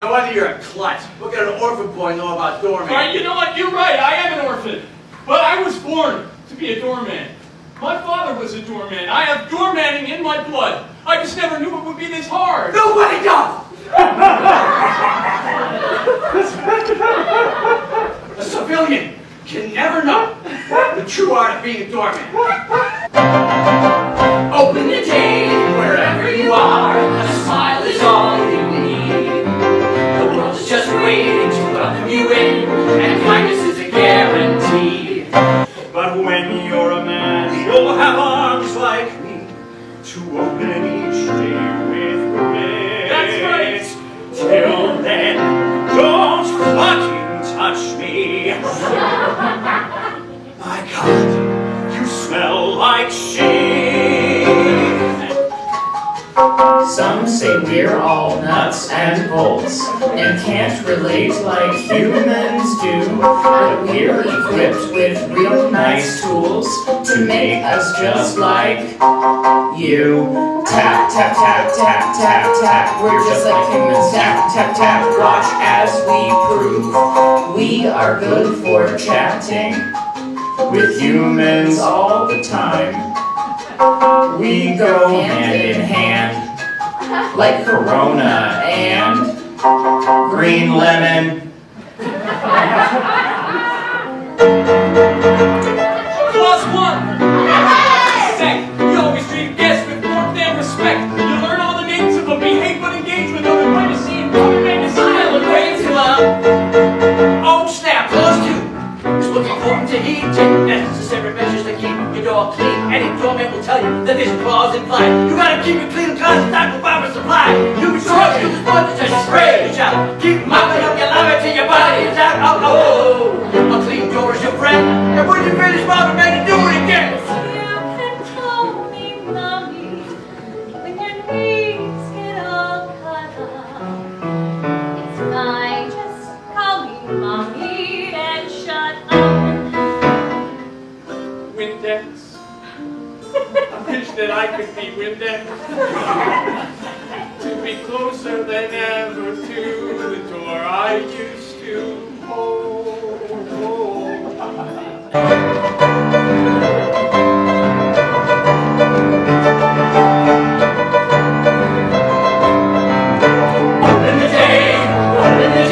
No wonder you're a klutz. What can an orphan boy know about doorman? Right, you know what? You're right. I am an orphan. But I was born to be a doorman. My father was a doorman. I have doormanning in my blood. I just never knew it would be this hard. Nobody does! A civilian can never know the true art of being a doorman. Open the day wherever you are. A smile is all you need. The world is just waiting to welcome you in, and kindness is a guarantee. But when you're a man, you'll have arms like me to open each day with grace. That's right. Till then, don't fucking touch me. My God, You smell like shit. Some say we're all nuts and bolts and can't relate like humans do, but we're equipped with real nice tools to make us just like you. Tap, tap, tap, tap, tap, tap. We're just like humans. Tap, tap, tap. Watch as we prove we are good for chatting with humans all the time. We go hand in hand like Corona and green lemon. Clause 1. Sec. You always treat guests with warmth and respect. You learn all the names of them, behave but engage with them, and privacy and government is smile and wave to them. oh snap, clause 2. It's what's important to heed. Take necessary measures to keep your door clean. Any doorman will tell you that this clause implies you gotta keep it clean because it's not for proper supply. You be sure to use one to just spray each out. Keep mopping up your lava till your body is out. Oh, oh, oh. A clean door is your friend. And when you finish mopping, man, you do it again. You can call me mommy when your knees get all cut up. It's fine, just call me mommy and shut up. Windex. I wish that I could be Windex. To be closer than ever to the door I used to Open the day, open the